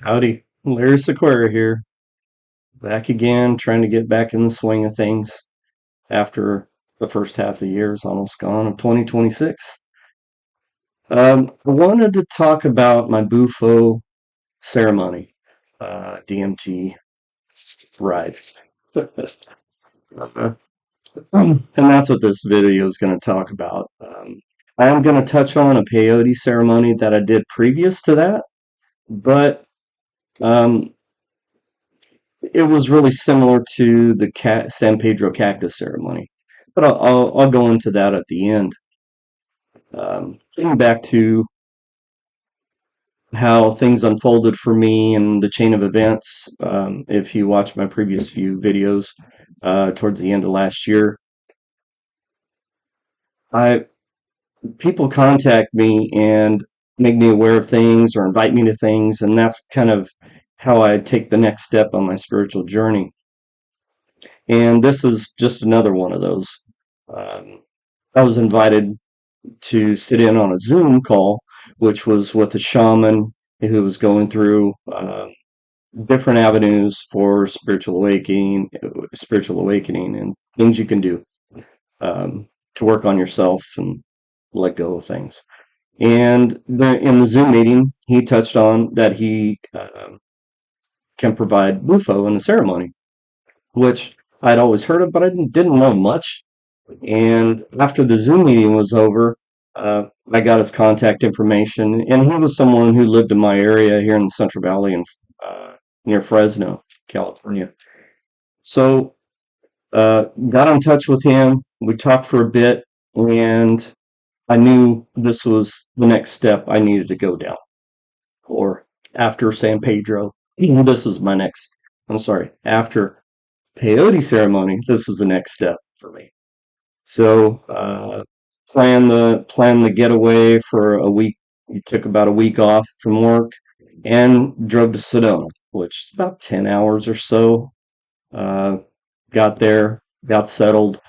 Howdy, Larry Sequoia here. Back again, trying to get back in the swing of things after the first half of the year is almost gone of 2026. I wanted to talk about my Bufo ceremony, DMT ride. And that's what this video is going to talk about. I am going to touch on a peyote ceremony that I did previous to that, but um, it was really similar to the San Pedro cactus ceremony, but I'll go into that at the end. Getting back to how things unfolded for me and the chain of events. If you watch my previous few videos towards the end of last year, I people contact me and make me aware of things or invite me to things, and that's kind of how I take the next step on my spiritual journey. And this is just another one of those. Um, I was invited to sit in on a Zoom call, which was with a shaman who was going through different avenues for spiritual awakening, and things you can do to work on yourself and let go of things. And in the Zoom meeting, he touched on that he can provide Bufo in the ceremony, which I'd always heard of, but I didn't know much. And after the Zoom meeting was over, I got his contact information, and he was someone who lived in my area here in the Central Valley and near Fresno, California. So got in touch with him. We talked for a bit, and I knew this was the next step I needed to go down. Or after San Pedro, this was my next. I'm sorry, after peyote ceremony, this was the next step for me. So plan the getaway for a week. We took about a week off from work and drove to Sedona, which is about 10 hours or so. Uh, got there, got settled,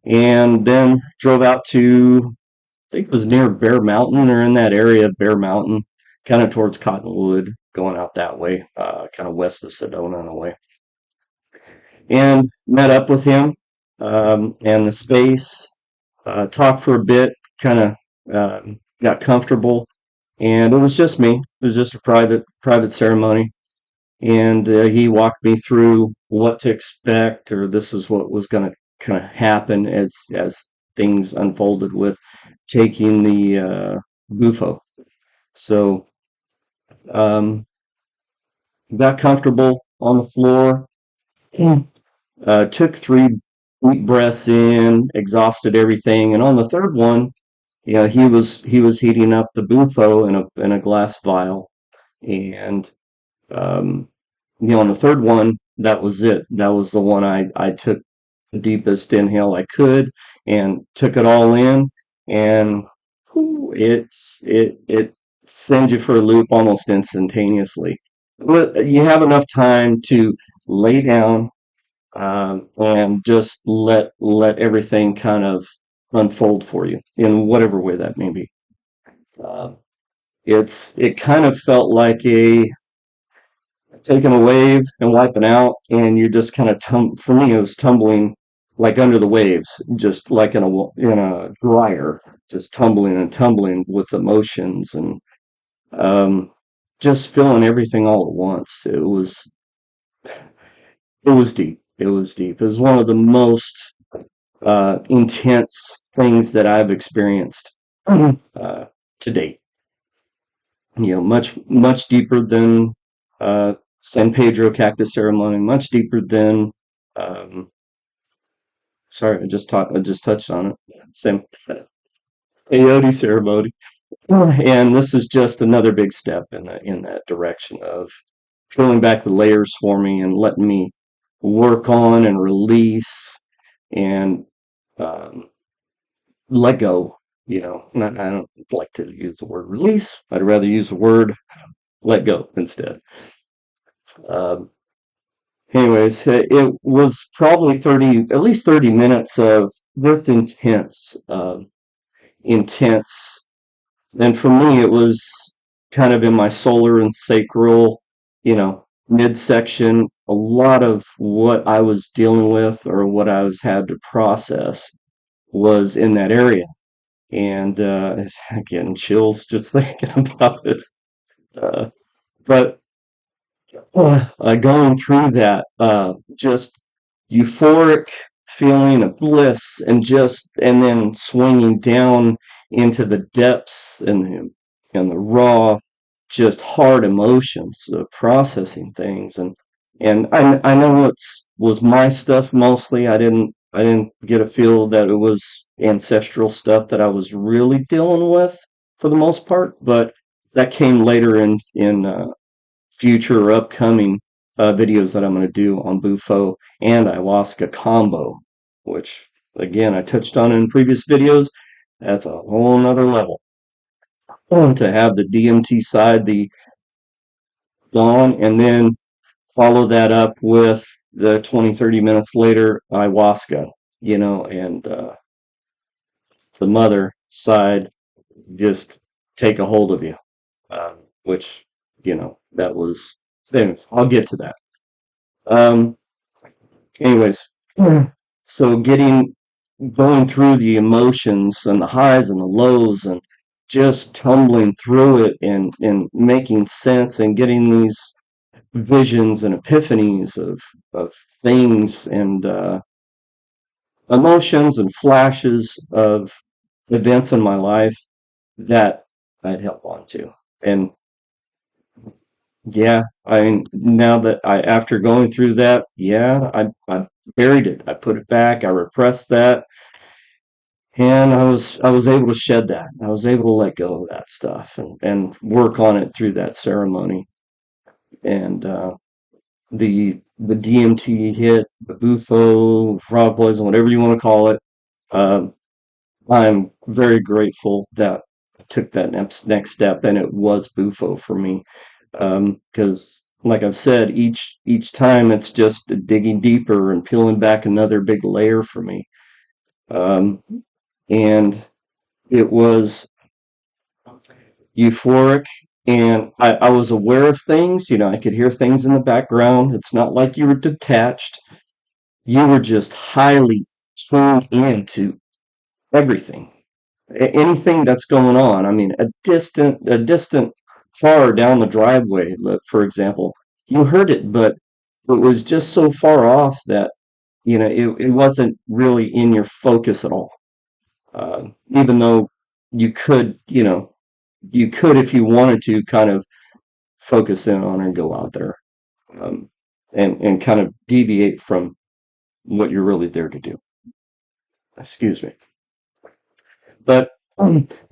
and then drove out to, I think it was near Bear Mountain or in that area, Bear Mountain, kind of towards Cottonwood, going out that way, kind of west of Sedona in a way. And met up with him and the space, talked for a bit, kind of got comfortable, and it was just me. It was just a private ceremony, and he walked me through what to expect, or this is what was going to kind of happen as things unfolded with taking the Bufo. So um, got comfortable on the floor, took three deep breaths in, exhausted everything, and on the third one, yeah, he was heating up the Bufo in a glass vial, and um, on the third one, that was it. That was the one I took the deepest inhale I could and took it all in, and whew, it sends you for a loop almost instantaneously. But you have enough time to lay down and just let everything kind of unfold for you in whatever way that may be. Uh, it kind of felt like a taking a wave and wiping out, and you're just kind of for me it was tumbling like under the waves, just like in a dryer, just tumbling and tumbling with emotions and um, just feeling everything all at once. It was deep. It was deep. It was one of the most intense things that I've experienced to date. Much deeper than uh, San Pedro cactus ceremony, much deeper than. Um, sorry, I just touched on it. Same peyote ceremony, and this is just another big step in that direction of peeling back the layers for me and letting me work on and release and um, let go. I don't like to use the word release. I'd rather use the word let go instead. Um, Anyways, it was probably at least 30 minutes of just intense. And for me, it was kind of in my solar and sacral. midsection, a lot of what I was dealing with or what I was had to process was in that area. And again, chills just thinking about it. Uh, but going through that, just euphoric feeling of bliss, and then swinging down into the depths and the raw, just hard emotions of processing things. And I know was my stuff mostly. I didn't get a feel that it was ancestral stuff that I was really dealing with for the most part, but that came later in future or upcoming videos that I'm going to do on Bufo and ayahuasca combo, which again I touched on in previous videos. That's a whole nother level. To have the DMT side, the dawn, and then follow that up with the 20, 30 minutes later ayahuasca, and the mother side just take a hold of you, which, that was, anyways, I'll get to that. Um, Anyways, so going through the emotions and the highs and the lows and just tumbling through it and making sense and getting these visions and epiphanies of things and emotions and flashes of events in my life that I'd held on to. And yeah, I mean, now that after going through that, yeah, I buried it. I put it back. I repressed that, and I was able to shed that. I was able to let go of that stuff and work on it through that ceremony. And the DMT hit, the Bufo, frog poison, whatever you want to call it. Um, I'm very grateful that I took that next step, and it was Bufo for me. Because like I've said, each time it's just digging deeper and peeling back another big layer for me. Um, and it was euphoric, and I was aware of things. I could hear things in the background. It's not like you were detached. You were just highly tuned into everything, anything that's going on. I mean, a distant car down the driveway, for example, you heard it, but it was just so far off that it wasn't really in your focus at all. Even though you could, if you wanted to, kind of focus in on and go out there, um, and kind of deviate from what you're really there to do. Excuse me. But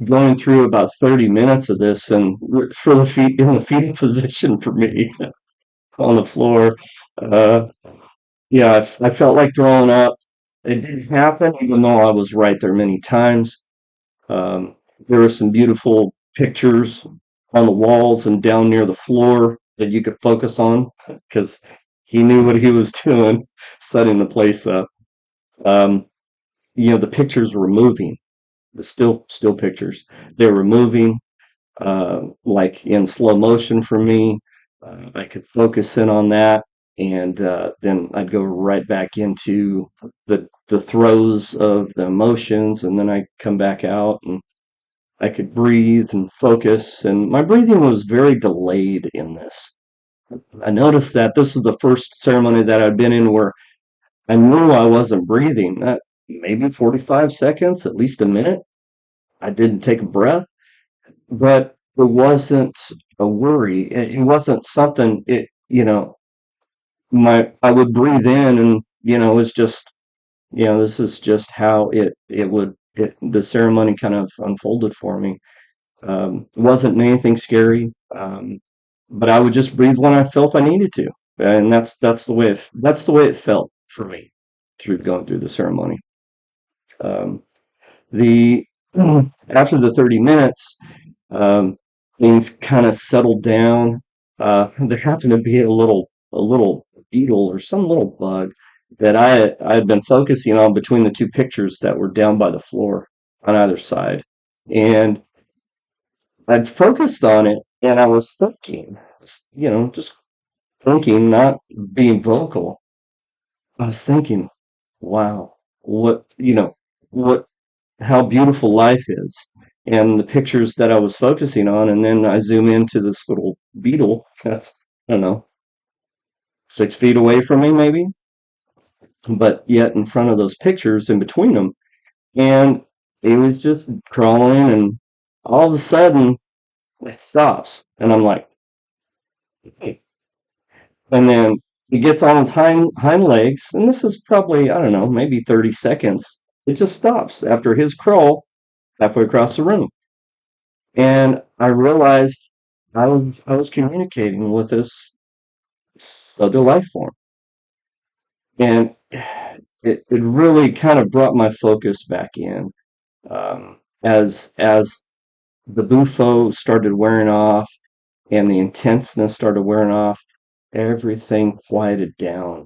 going through about 30 minutes of this, and for the feet in the fetal position for me on the floor, uh, yeah, I felt like throwing up. It didn't happen, even though I was right there many times. Um, there were some beautiful pictures on the walls and down near the floor that you could focus on because he knew what he was doing, setting the place up. Um, the pictures were moving, the still pictures. They were moving, like in slow motion for me. I could focus in on that, and then I'd go right back into the throes of the emotions, and then I'd come back out and I could breathe and focus, and my breathing was very delayed in this. I noticed that this was the first ceremony that I'd been in where I knew I wasn't breathing. Maybe 45 seconds, at least a minute. I didn't take a breath, but it wasn't a worry. It wasn't something. I would breathe in, and it was just, this is just how the ceremony kind of unfolded for me. It wasn't anything scary, but I would just breathe when I felt I needed to, and that's the way it felt for me through going through the ceremony. Um, the After the 30 minutes, um, things kind of settled down. There happened to be a little beetle or some little bug that I had been focusing on between the two pictures that were down by the floor on either side, and I'd focused on it, and I was thinking, just thinking, not being vocal, I was thinking, wow, what, how beautiful life is. And the pictures that I was focusing on, and then I zoom into this little beetle that's, I don't know, 6 feet away from me, maybe, but yet in front of those pictures in between them. And it was just crawling, and all of a sudden it stops. And I'm like, hey. And then he gets on his hind legs, and this is probably, I don't know, maybe 30 seconds. It just stops after his crawl halfway across the room. And I realized I was communicating with this other life form. And it really kind of brought my focus back in. As the bufo started wearing off and the intenseness started wearing off, everything quieted down.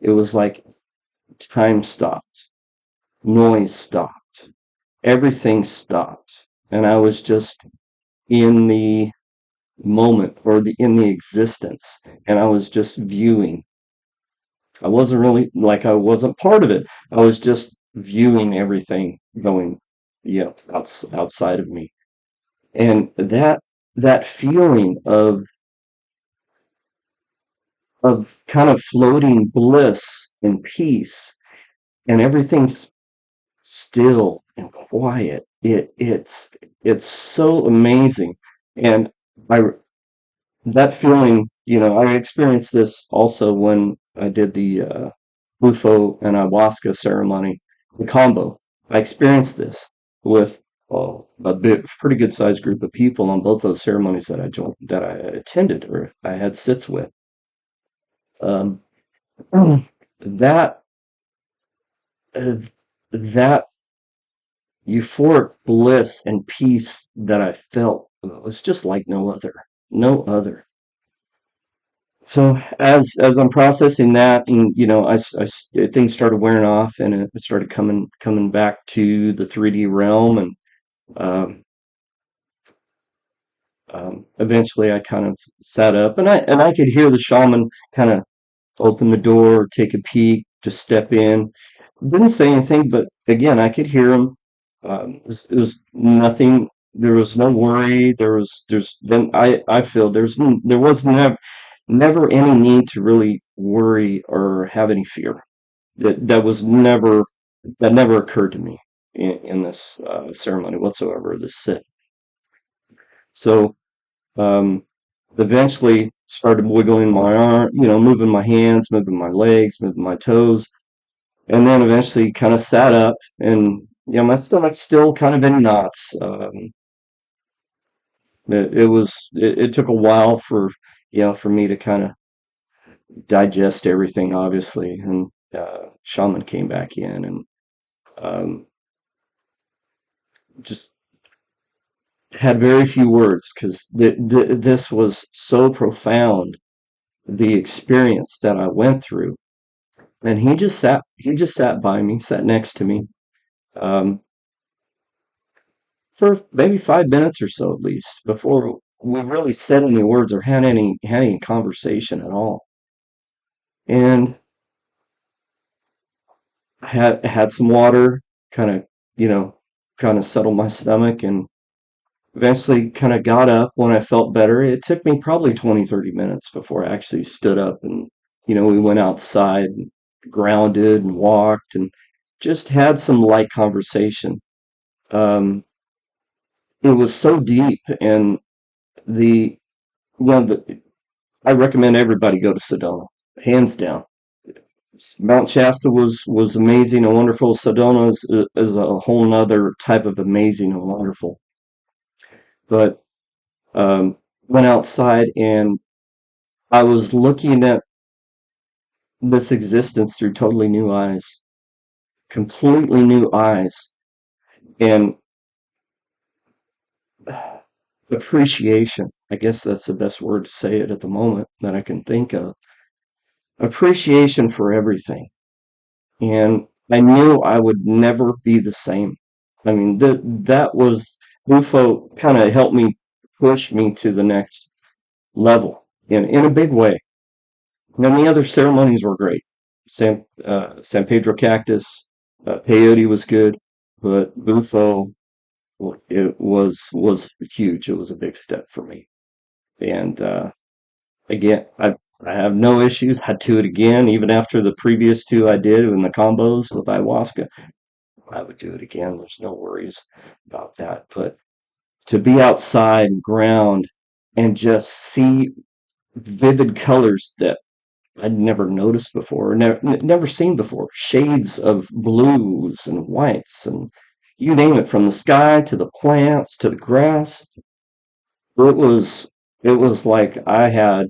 It was like time stopped, noise stopped, everything stopped, and I was just in the moment, or in the existence, and I was just viewing. I wasn't really, like, I wasn't part of it. I was just viewing everything going, outside of me. And that feeling of kind of floating bliss and peace, and everything's still and quiet. It's so amazing. And I that feeling, I experienced this also when I did the Bufo and ayahuasca ceremony, the combo. I experienced this with pretty good sized group of people on both those ceremonies that I attended, or I had sits with. Um, that uh, that euphoric bliss and peace that I felt was just like no other, no other. So as I'm processing that, and things started wearing off, and it started coming back to the 3D realm, and um, eventually I kind of sat up, and I could hear the shaman kind of open the door, take a peek, just step in. Didn't say anything, but again, I could hear him. It was nothing. There was no worry. Then I feel there was never any need to really worry or have any fear. That never occurred to me in this ceremony whatsoever. This sit. So eventually started wiggling my arm, moving my hands, moving my legs, moving my toes, and then eventually kind of sat up, and my stomach's still kind of in knots. It took a while for me to kind of digest everything, obviously, and shaman came back in, and um, just had very few words, because this was so profound, the experience that I went through. And he just sat by me, sat next to me, um, for maybe 5 minutes or so, at least, before we really said any words or had any conversation at all. And had some water, kind of, you know, kind of settled my stomach, and eventually kind of got up when I felt better. It took me probably 20, 30 minutes before I actually stood up, and, we went outside and grounded and walked and just had some light conversation. Um, it was so deep, and the, I recommend everybody go to Sedona, hands down. Mount Shasta was amazing and wonderful. Sedona is a whole nother type of amazing and wonderful. But went outside, and I was looking at this existence through totally new eyes, completely new eyes, and appreciation. I guess that's the best word to say it at the moment that I can think of. Appreciation for everything. And I knew I would never be the same. I mean, that was Bufo kind of helped me push me to the next level in a big way. And the other ceremonies were great. San Pedro cactus, peyote was good, but Bufo, well, it was huge. It was a big step for me. And again, I have no issues. I'd do it again, even after the previous two I did in the combos with ayahuasca. I would do it again. There's no worries about that. But to be outside and ground and just see vivid colors that I'd never noticed before, never seen before. Shades of blues and whites and you name it, from the sky to the plants to the grass. It was it was like I had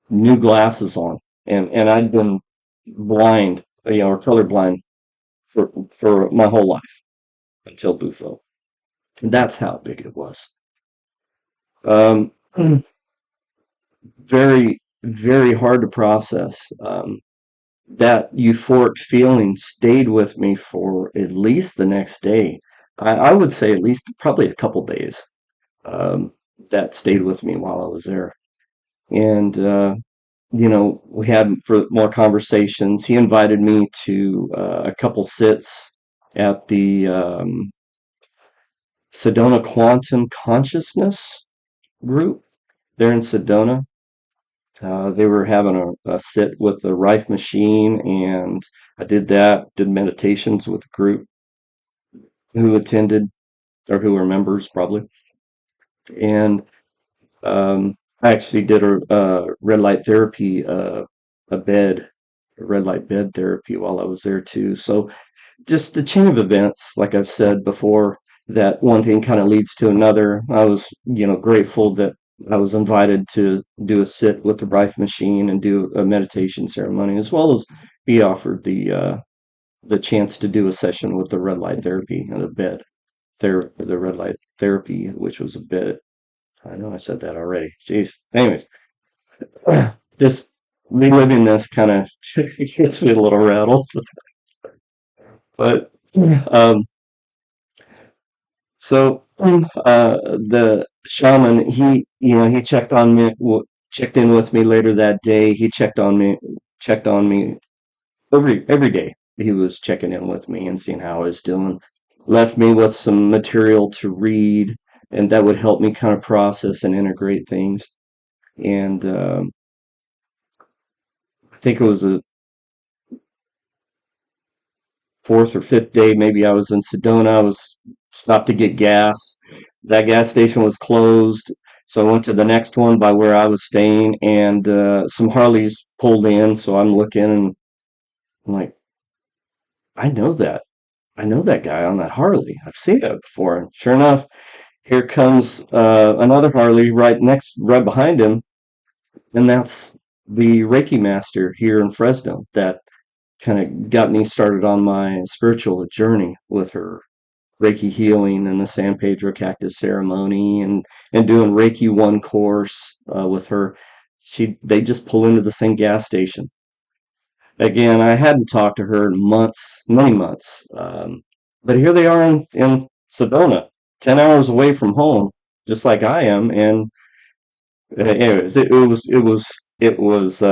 new glasses on, and I'd been blind, or colorblind for my whole life until Bufo. And that's how big it was. Um, very, very hard to process. That euphoric feeling stayed with me for at least the next day. I would say at least probably a couple days. Um, that stayed with me while I was there. And, we had for more conversations. He invited me to a couple sits at the Sedona Quantum Consciousness group there in Sedona. They were having a sit with the Rife machine, and I did that, did meditations with the group who attended or who were members probably. And I actually did a red light therapy, a bed, a red light bed therapy while I was there too. So just the chain of events, like I've said before, that one thing kind of leads to another. I was, grateful that I was invited to do a sit with the Rife machine and do a meditation ceremony, as well as be offered the chance to do a session with the red light therapy and the red light therapy, which was a bit. I know I said that already. Jeez. Anyways, just reliving this kind of gets me a little rattled. But um, the shaman, he checked in with me later that day. He checked on me every day. He was checking in with me and seeing how I was doing. Left me with some material to read, and that would help me kind of process and integrate things. And I think it was a fourth or fifth day, maybe I was in Sedona. I was stopped to get gas. That gas station was closed, so I went to the next one by where I was staying, and some Harleys pulled in. So I'm looking, and I'm like, I know that. I know that guy on that Harley. I've seen it before. And sure enough, here comes another Harley right behind him, and that's the Reiki master here in Fresno that kind of got me started on my spiritual journey with her Reiki healing and the San Pedro cactus ceremony, and doing Reiki one course with her. They just pull into the same gas station. Again, I hadn't talked to her in months, many months. But here they are in Sedona, 10 hours away from home, just like I am. And anyways, it was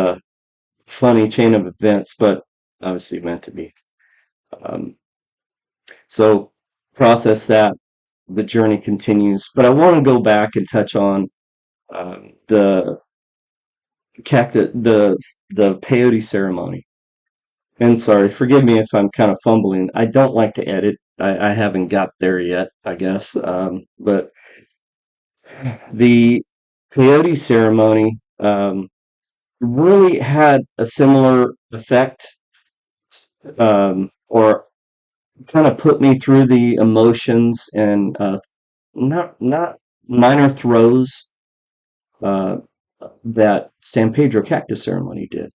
funny chain of events, but obviously meant to be. Um, so process that. The journey continues. But I want to go back and touch on the cactus, the peyote ceremony. And sorry, forgive me if I'm kind of fumbling. I don't like to edit. I haven't got there yet, I guess. But the peyote ceremony really had a similar effect, or kind of put me through the emotions and not minor throes uh, that San Pedro cactus ceremony did.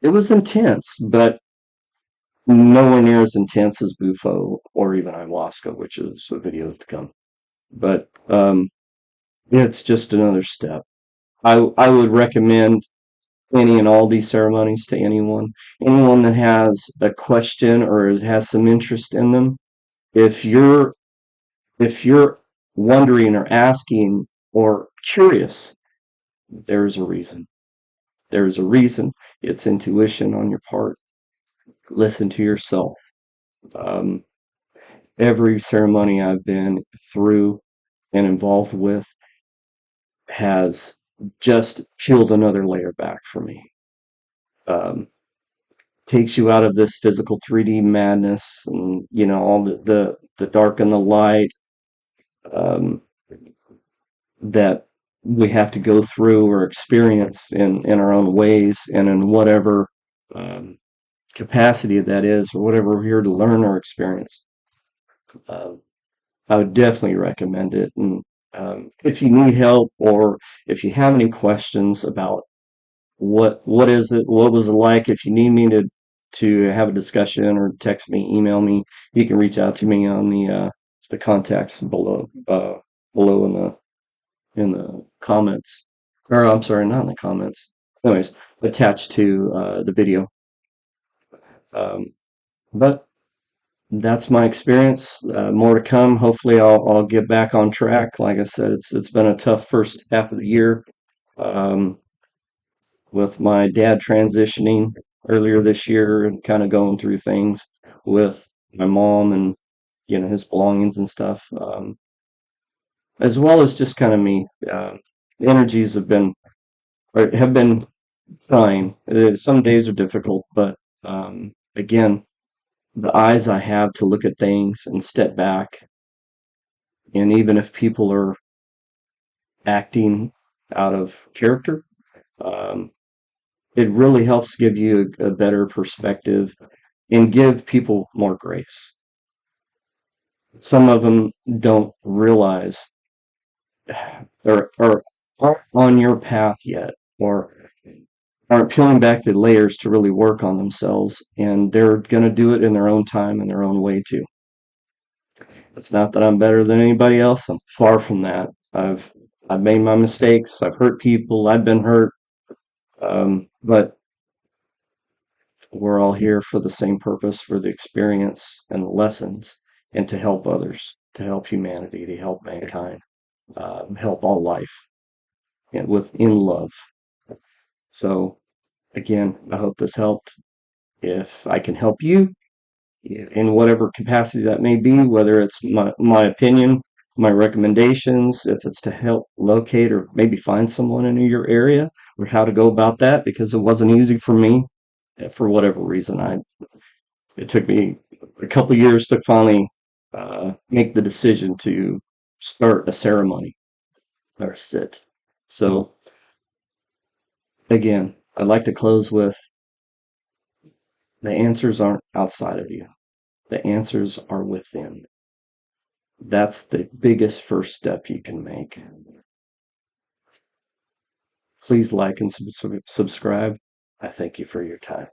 It was intense, but nowhere near as intense as Bufo or even ayahuasca, which is a video to come. But it's just another step. I would recommend any and all these ceremonies to anyone that has a question or has some interest in them. If you're wondering or asking or curious, there's a reason. There's a reason. It's intuition on your part. Listen to yourself. Um, every ceremony I've been through and involved with has just peeled another layer back for me. Um, takes you out of this physical 3D madness and all the dark and the light um, that we have to go through or experience in our own ways and in whatever um, capacity that is or whatever we're here to learn or experience. Uh, I would definitely recommend it. And if you need help or if you have any questions about what is it, what was it like, if you need me to have a discussion or text me, email me, you can reach out to me on the contacts below in the comments. Or I'm sorry, not in the comments. Anyways, attached to the video. Um, but that's my experience. More to come. Hopefully, I'll get back on track. Like I said, it's been a tough first half of the year um, with my dad transitioning earlier this year and kind of going through things with my mom and his belongings and stuff, as well as just kind of me. The energies have been trying. Some days are difficult, but again, the eyes I have to look at things and step back, and even if people are acting out of character, um, it really helps give you a better perspective and give people more grace. Some of them don't realize or aren't on your path yet, or aren't peeling back the layers to really work on themselves, and they're going to do it in their own time and their own way too. It's not that I'm better than anybody else. I'm far from that. I've made my mistakes. I've hurt people. I've been hurt. But we're all here for the same purpose, for the experience and the lessons, and to help others, to help humanity, to help mankind, help all life, and within love. So again, I hope this helped. If I can help you in whatever capacity that may be, whether it's my opinion, my recommendations, if it's to help locate or maybe find someone in your area, or how to go about that, because it wasn't easy for me for whatever reason. It took me a couple years to finally make the decision to start a ceremony or sit. So again, I'd like to close with the answers aren't outside of you. The answers are within. That's the biggest first step you can make. Please like and subscribe. I thank you for your time.